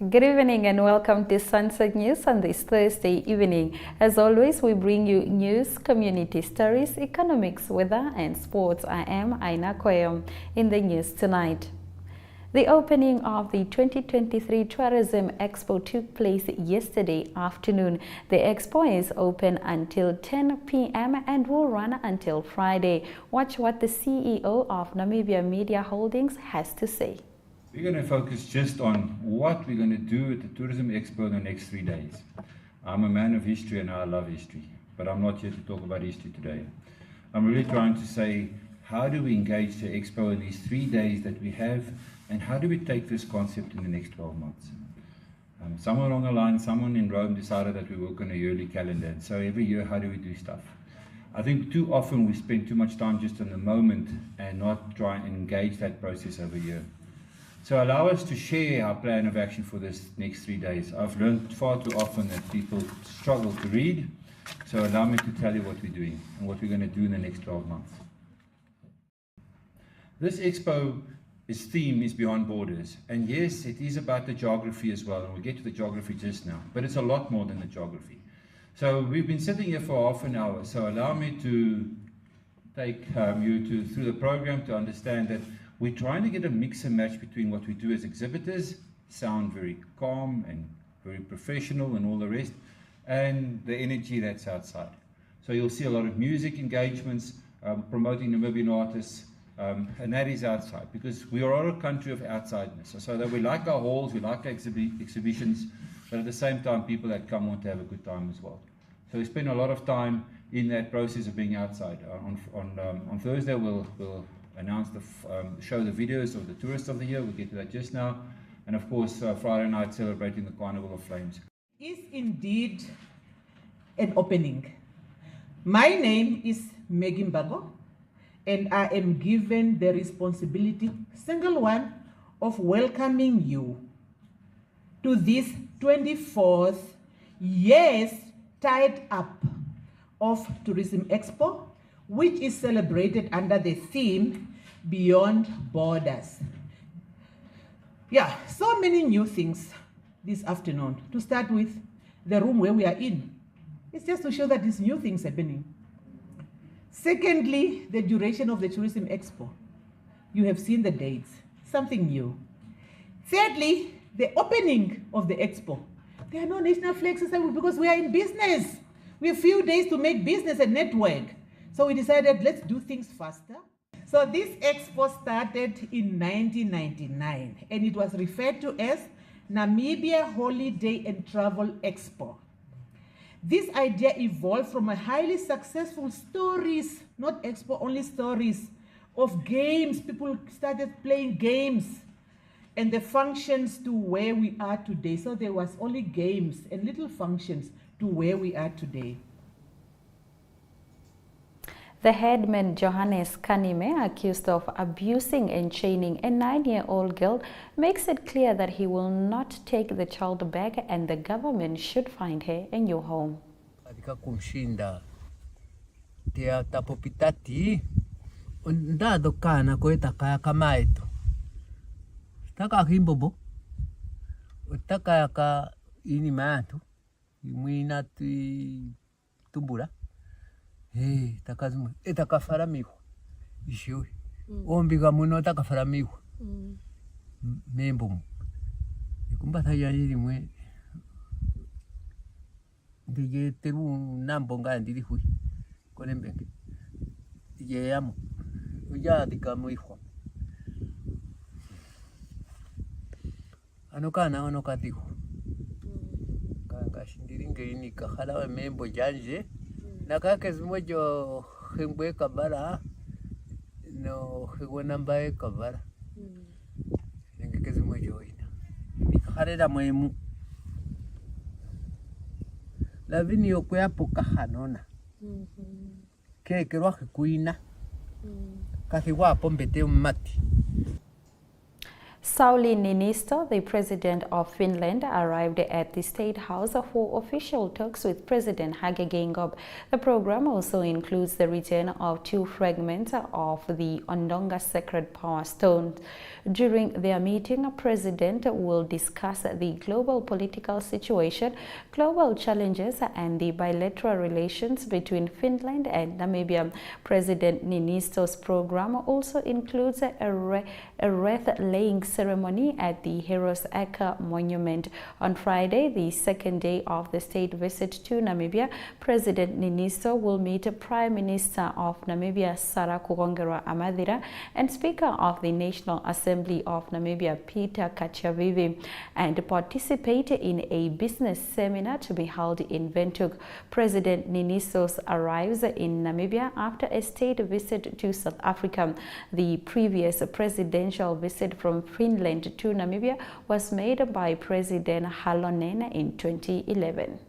Good evening and welcome to Sunset News on this Thursday evening. As always, we bring you news, community stories, economics, weather and sports. I am Aina Koyom. In the news tonight, the opening of the 2023 Tourism Expo took place yesterday afternoon. The expo is open until 10 p.m. and will run until Friday. Watch what the CEO of Namibia Media Holdings has to say. We're going to focus just on what we're going to do at the Tourism Expo in the next 3 days. I'm a man of history and I love history, but I'm not here to talk about history today. I'm really trying to say, how do we engage the Expo in these 3 days that we have, and how do we take this concept in the next 12 months? Somewhere along the line, someone in Rome decided that we work on a yearly calendar, and so every year, how do we do stuff? I think too often we spend too much time just in the moment and not try and engage that process over a year. So allow us to share our plan of action for this next 3 days. I've learned far too often that people struggle to read, so allow me to tell you what we're doing and what we're going to do in the next 12 months. This Expo's theme is Beyond Borders, and yes, it is about the geography as well, and we'll get to the geography just now, but it's a lot more than the geography. So we've been sitting here for half an hour, so allow me to take you through the program to understand that we're trying to get a mix and match between what we do as exhibitors, sound very calm and very professional and all the rest, and the energy that's outside. So you'll see a lot of music engagements, promoting Namibian artists, and that is outside, because we are a country of outsideness. So that we like our halls, we like our exhibitions, but at the same time, people that come want to have a good time as well. So we spend a lot of time in that process of being outside. On Thursday, we'll announce show the videos of the tourists of the year. We'll get to that just now. And of course, Friday night celebrating the Carnival of Flames. Is indeed an opening. My name is Maggie Mbago, and I am given the responsibility, single one, of welcoming you to this 24th years tied up of Tourism Expo, which is celebrated under the theme Beyond Borders. Yeah, so many new things this afternoon. To start with, the room where we are in. It's just to show that these new things happening. Secondly, the duration of the Tourism Expo. You have seen the dates, something new. Thirdly, the opening of the Expo. There are no national flags because we are in business. We have few days to make business and network. So we decided, let's do things faster. So this expo started in 1999, and it was referred to as Namibia Holiday and Travel Expo. This idea evolved from a highly successful stories, not expo, only stories of games. People started playing games and the functions to where we are today. So there was only games and little functions to where we are today. The headman Johannes Kanime, accused of abusing and chaining a 9-year-old girl, makes it clear that he will not take the child back and the government should find her a new home. Katika kumshinda tia tapopitati ndado kana kweta kaya kamaito taka himbobo utaka ka ini mantu imwina tumbura takazimwe etakafaramiwa ishiwe ombiga muno takafaramiwa membo ikumbata yaniri mwe ndige teru nambo ngandiri hui kolembenge ye yamo uja dikamuiho ano katiho kanga shindiri ngeini kahala membo janje nakake zimojo hengwe kabara no hengwe nambaye kabara ngeke zimojo ina nikharera mwemu lavini yokuyapo kahanona kekerwa kuina kahiwapo mbete mati. Sauli Niinisto, the president of Finland, arrived at the State House for official talks with President Hage Geingob. The program also includes the return of 2 fragments of the Ondonga Sacred Power Stone. During their meeting, the president will discuss the global political situation, global challenges, and the bilateral relations between Finland and Namibia. President Niinisto's program also includes a wreath-laying ceremony at the Heroes Acre Monument. On Friday, the second day of the state visit to Namibia, President Niinisto will meet Prime Minister of Namibia, Sarah Kugongerwa-Amadira, and Speaker of the National Assembly of Namibia, Peter Katjavivi, and participate in a business seminar to be held in Windhoek. President Niinisto arrives in Namibia after a state visit to South Africa. The previous presidential visit from Finland to Namibia was made by President Halonen in 2011.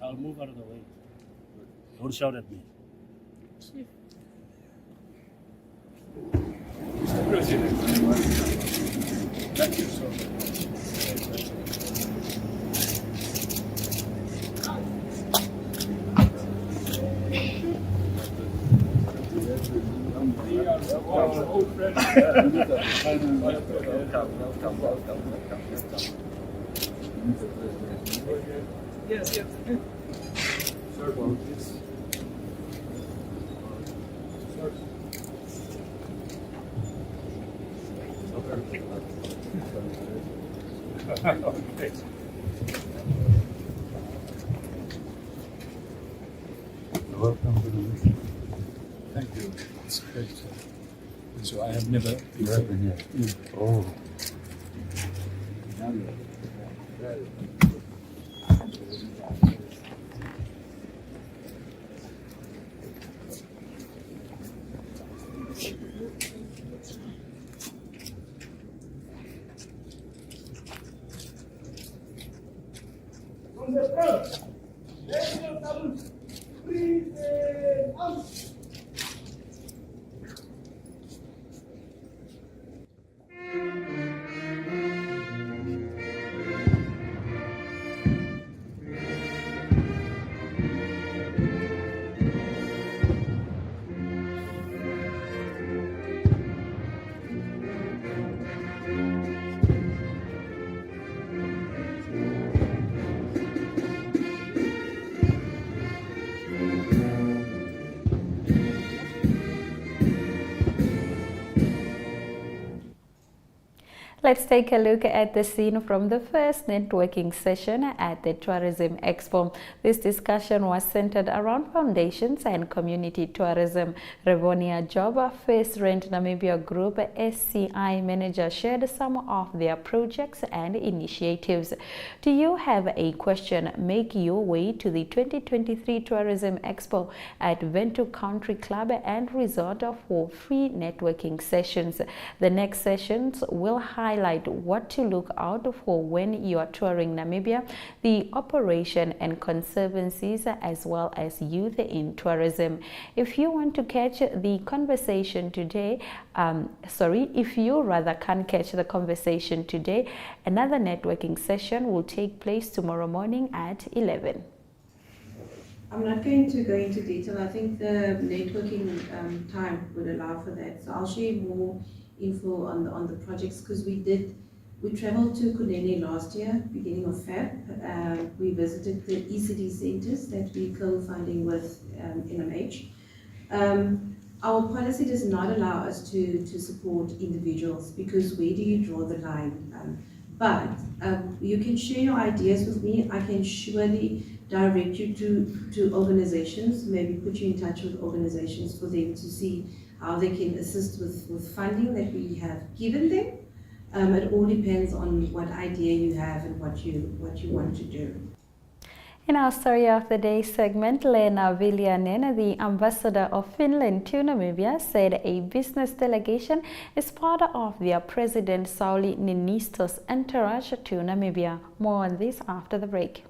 I'll move out of the way. Don't shout at me. Mr. President, thank you so much. Our old friend. Yes, yes. Sir, please. Sir. Okay. Welcome to the mission. Thank you. It's great. So I have never been here. Oh. Let's take a look at the scene from the first networking session at the Tourism Expo. This discussion was centered around foundations and community tourism. Revonia Joba, First Rent Namibia Group SCI manager, shared some of their projects and initiatives. Do you have a question? Make your way to the 2023 Tourism Expo at Windhoek Country Club and Resort for free networking sessions. The next sessions will highlight what to look out for when you are touring Namibia, the operation and conservancies, as well as youth in tourism. If you want to catch the conversation today, if you rather can't catch the conversation today, another networking session will take place tomorrow morning at 11. I'm not going to go into detail. I think the networking time would allow for that. So I'll share more info on the projects, because we traveled to Kunene last year, beginning of Feb. We visited the ECD centers that we're co-funding with NMH. Our policy does not allow us to support individuals, because where do you draw the line? But you can share your ideas with me. I can surely direct you to organizations, maybe put you in touch with organizations for them to see how they can assist with funding that we have given them. It all depends on what idea you have and what you want to do. In our Story of the Day segment, Leena Viljanen, the ambassador of Finland to Namibia, said a business delegation is part of their President Sauli Niinisto's entourage to Namibia. More on this after the break.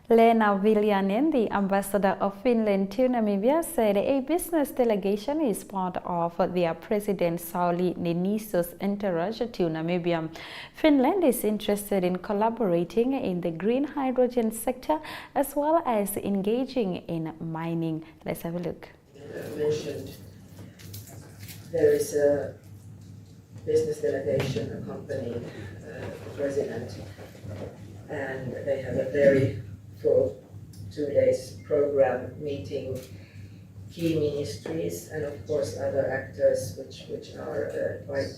Leena Viljanen, the ambassador of Finland to Namibia, said a business delegation is part of their President Sauli Niinisto's entourage to Namibia. Finland is interested in collaborating in the green hydrogen sector as well as engaging in mining. Let's have a look. Mentioned there is a business delegation accompanying the president, and they have a very full 2 days program meeting key ministries and of course other actors which are quite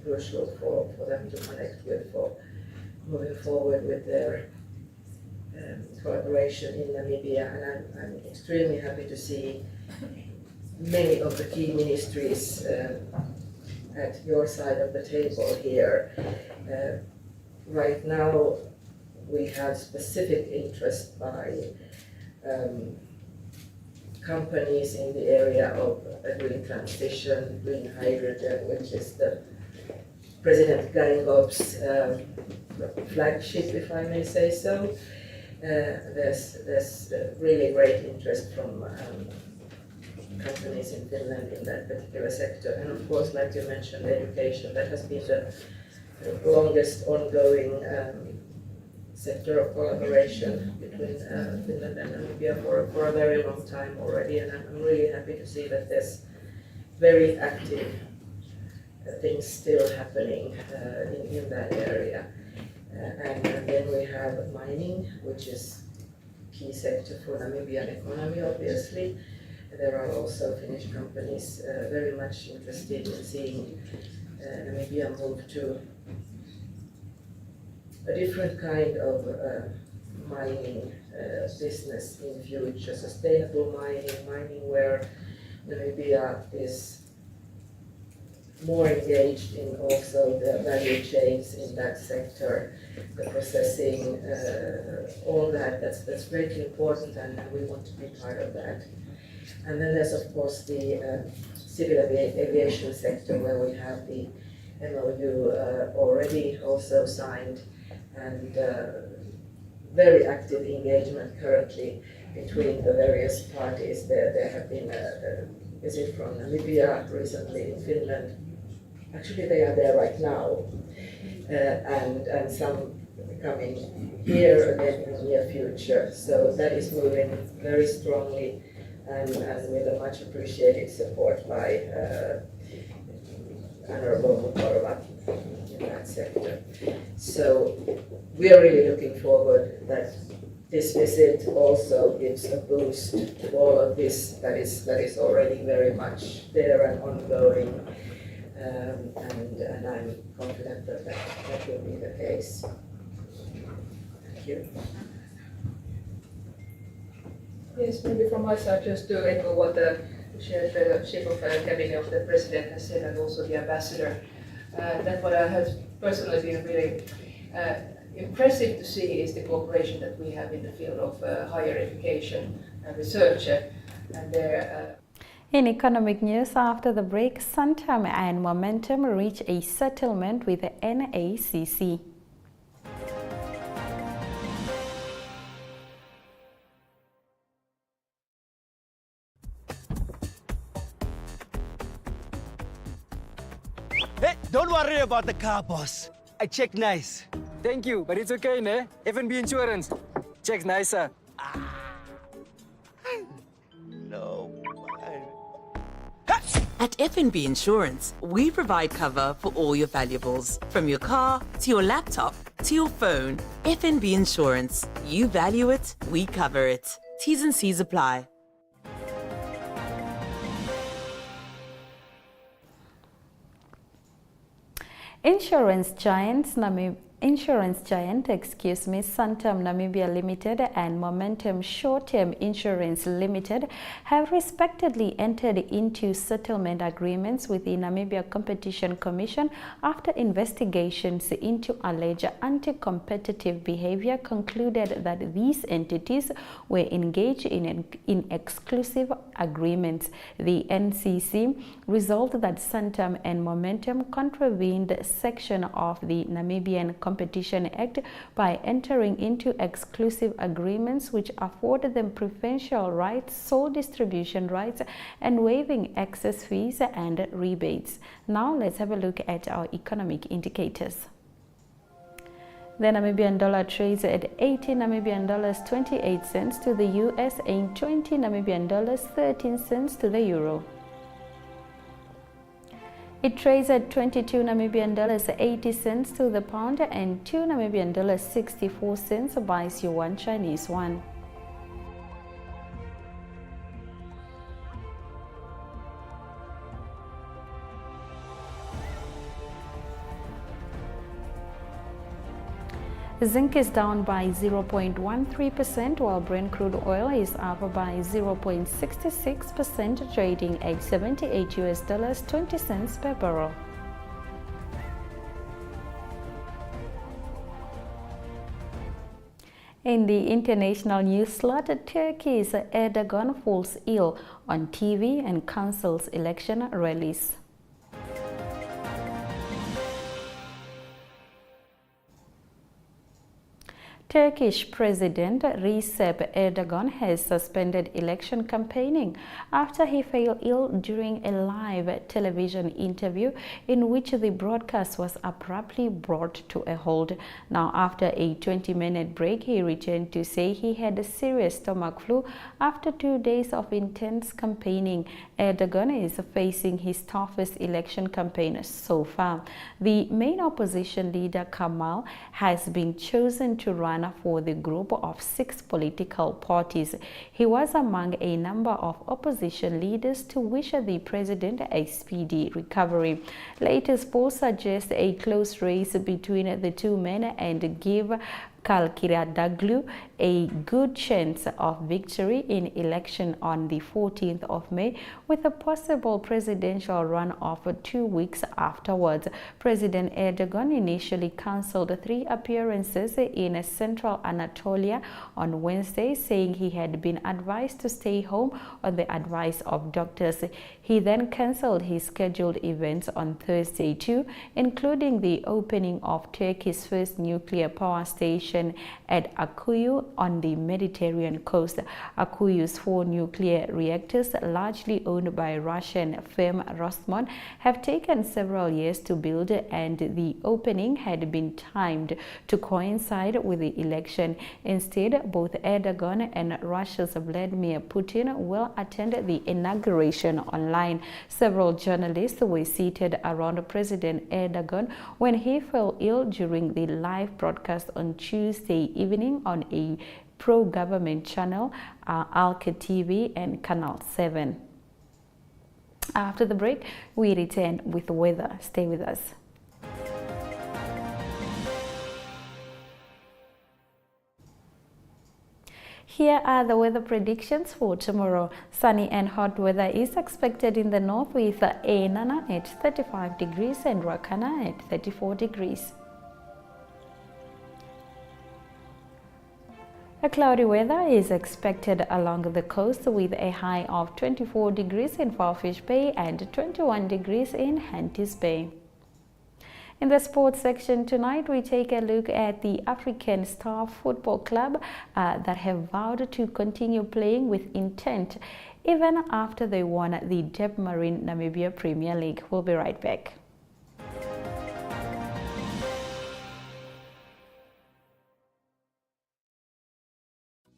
crucial for them to connect with for moving forward with their collaboration in Namibia. And I'm extremely happy to see many of the key ministries at your side of the table here. Right now we have specific interest by companies in the area of green transition, green hydrogen, which is the President Garingop's flagship, if I may say so. There's really great interest from companies in Finland in that particular sector. And of course, like you mentioned, education, that has been the longest ongoing sector of collaboration between Finland and Namibia for a very long time already, and I'm really happy to see that there's very active things still happening in that area. And then we have mining, which is key sector for Namibian economy, obviously. There are also Finnish companies very much interested in seeing Namibia move to a different kind of mining business in future, sustainable mining where Namibia is more engaged in also the value chains in that sector, the processing, all that's greatly important, and we want to be part of that. And then there's of course the civil aviation sector where we have the MOU already also signed, and very active engagement currently between the various parties. There have been a visit from Namibia recently in Finland. Actually, they are there right now, and some coming here again in the near future. So that is moving very strongly and with a much appreciated support by Honorable Mukorva in that sector. So we are really looking forward that this visit also gives a boost to all of this that is already very much there and ongoing, and I'm confident that will be the case. Thank you. Yes, maybe from my side, just to echo what the Chief of Cabinet of the President has said, and also the Ambassador, that what has personally been really impressive to see is the cooperation that we have in the field of higher education and research, and there. In economic news, after the break, Santam and Momentum reach a settlement with the NACC. Hey, don't worry about the car, boss. I checked nice. Thank you, but it's okay, ne? F&B Insurance. Checks nicer. No. At F&B Insurance, we provide cover for all your valuables, from your car to your laptop to your phone. F&B Insurance. You value it, we cover it. T's and C's apply. Insurance giant Santam Namibia Limited and Momentum Short-Term Insurance Limited have respectively entered into settlement agreements with the Namibia Competition Commission after investigations into alleged anti-competitive behavior concluded that these entities were engaged in exclusive agreements. The NCC resolved that Santam and Momentum contravened section of the Namibian Competition Act by entering into exclusive agreements which afford them preferential rights, sole distribution rights, and waiving excess fees and rebates. Now let's have a look at our economic indicators. The Namibian dollar trades at 80 Namibian dollars 28 cents to the US and 20 Namibian dollars 13 cents to the euro. It trades at 22 Namibian dollars 80 cents to the pound and 2 Namibian dollars 64 cents buys yuan Chinese yuan. Zinc is down by 0.13%, while Brent crude oil is up by 0.66%, trading at $78.20 per barrel. In the international news slot, Turkey's Erdogan falls ill on TV and cancels election rallies. Turkish President Recep Erdogan has suspended election campaigning after he fell ill during a live television interview in which the broadcast was abruptly brought to a halt. Now, after a 20-minute break, he returned to say he had a serious stomach flu after 2 days of intense campaigning. Erdogan is facing his toughest election campaign so far. The main opposition leader, Kemal, has been chosen to run for the group of 6 political parties. He was among a number of opposition leaders to wish the president a speedy recovery. Latest polls suggest a close race between the two men and give Kılıçdaroğlu a good chance of victory in election on the 14th of May, with a possible presidential runoff 2 weeks afterwards. President Erdogan initially cancelled 3 appearances in central Anatolia on Wednesday, saying he had been advised to stay home on the advice of doctors. He then cancelled his scheduled events on Thursday too, including the opening of Turkey's first nuclear power station at Akkuyu on the Mediterranean coast. Akkuyu's 4 nuclear reactors, largely owned by Russian firm Rosneft, have taken several years to build, and the opening had been timed to coincide with the election. Instead, both Erdogan and Russia's Vladimir Putin will attend the inauguration online. Several journalists were seated around President Erdogan when he fell ill during the live broadcast on Tuesday evening on a pro-government channel, Alka TV and Canal 7. After the break, we return with weather. Stay with us. Here are the weather predictions for tomorrow. Sunny and hot weather is expected in the north with Enana at 35 degrees and Rakana at 34 degrees. A cloudy weather is expected along the coast with a high of 24 degrees in Farfish Bay and 21 degrees in Henties Bay. In the sports section tonight, we take a look at the African Star Football Club that have vowed to continue playing with intent even after they won the Debmarine Namibia Premier League. We'll be right back.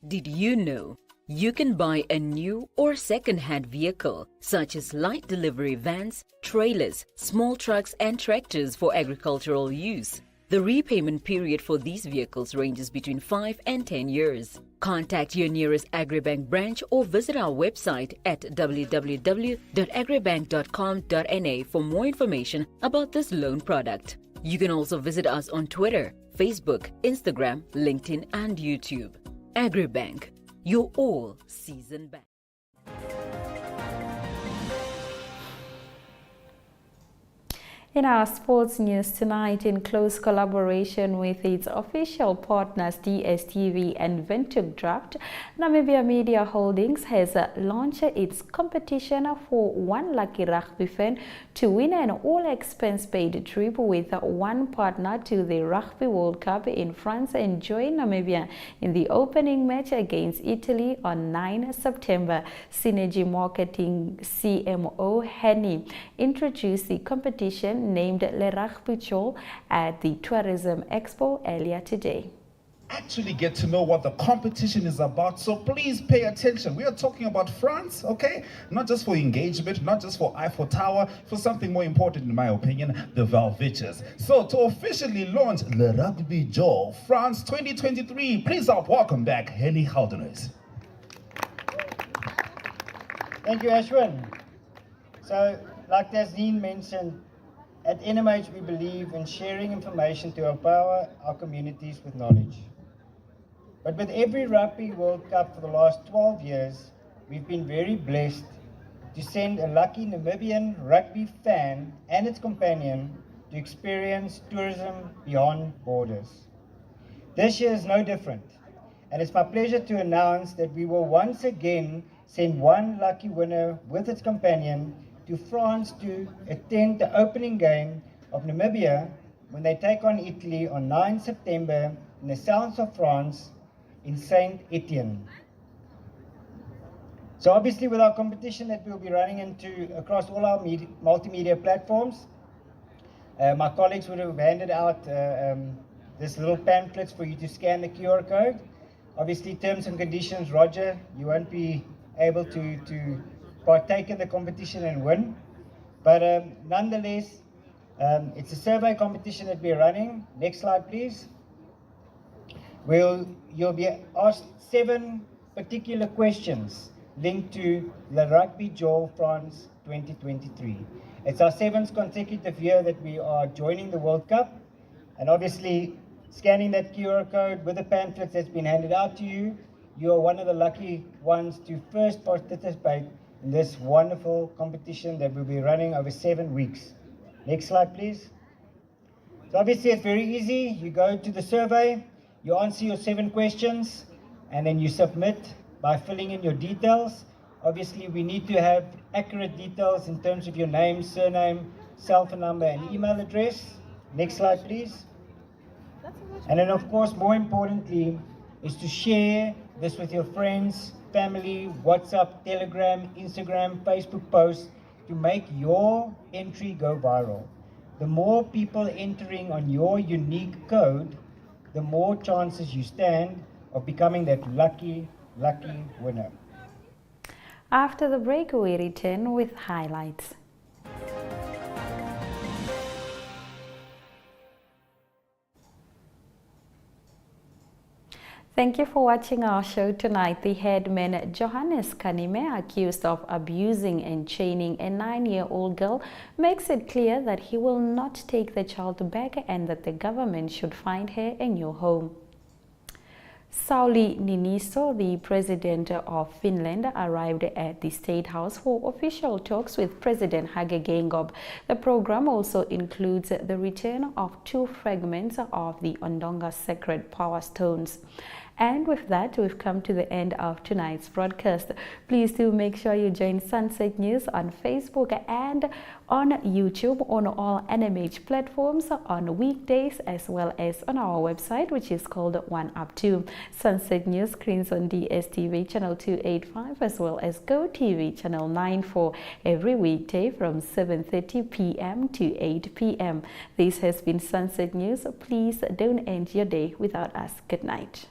Did you know you can buy a new or second-hand vehicle, such as light delivery vans, trailers, small trucks and tractors for agricultural use? The repayment period for these vehicles ranges between 5 and 10 years. Contact your nearest Agribank branch or visit our website at www.agribank.com.na for more information about this loan product. You can also visit us on Twitter, Facebook, Instagram, LinkedIn and YouTube. Agribank, your all-season bank. In our sports news tonight, in close collaboration with its official partners DSTV and Windhoek Draft, Namibia Media Holdings has launched its competition for one lucky rugby fan to win an all-expense-paid trip with one partner to the Rugby World Cup in France and join Namibia in the opening match against Italy on 9 September. Synergy Marketing CMO Henny introduced the competition named Le Oneuptwo at the Tourism Expo earlier today. Actually get to know what the competition is about, so please pay attention. We are talking about France, okay? Not just for engagement, not just for Eiffel Tower, for something more important in my opinion, the Velviches. So to officially launch Le Oneuptwo France 2023, please welcome back Henny Houdeners. Thank you, Ashwin. So, like Tasneen mentioned, at NMH we believe in sharing information to empower our communities with knowledge. But with every Rugby World Cup for the last 12 years, we've been very blessed to send a lucky Namibian rugby fan and its companion to experience tourism beyond borders. This year is no different, and it's my pleasure to announce that we will once again send one lucky winner with its companion to France to attend the opening game of Namibia when they take on Italy on 9 September in the south of France in Saint Etienne. So obviously with our competition that we'll be running into across all our multimedia platforms, my colleagues would have handed out this little pamphlets for you to scan the QR code. Obviously terms and conditions, Roger, you won't be able to partake in the competition and win. But nonetheless, it's a survey competition that we're running. Next slide, please. You'll be asked 7 particular questions linked to Le Oneuptwo France 2023. It's our 7th consecutive year that we are joining the World Cup. And obviously, scanning that QR code with the pamphlets that's been handed out to you, you are one of the lucky ones to first participate in this wonderful competition that we'll be running over 7 weeks. Next slide, please. So obviously it's very easy. You go to the survey, you answer your 7 questions, and then you submit by filling in your details. Obviously we need to have accurate details in terms of your name, surname, cell phone number, and email address. Next slide, please. And then of course, more importantly, is to share this with your friends, family, WhatsApp, Telegram, Instagram, Facebook posts to make your entry go viral. The more people entering on your unique code, the more chances you stand of becoming that lucky winner. After the break, we return with highlights. Thank you for watching our show tonight. The headman Johannes Kanime, accused of abusing and chaining a 9-year-old girl, makes it clear that he will not take the child back and that the government should find her a new home. Sauli Niinisto, the president of Finland, arrived at the State House for official talks with President Hage Geingob. The program also includes the return of 2 fragments of the Ondonga sacred power stones. And with that, we've come to the end of tonight's broadcast. Please do make sure you join Sunset News on Facebook and on YouTube on all NMH platforms on weekdays, as well as on our website, which is called Oneuptwo. Sunset News screens on DSTV channel 285 as well as GoTV channel 94 every weekday from 7:30 p.m. to 8 p.m. This has been Sunset News. Please don't end your day without us. Good night.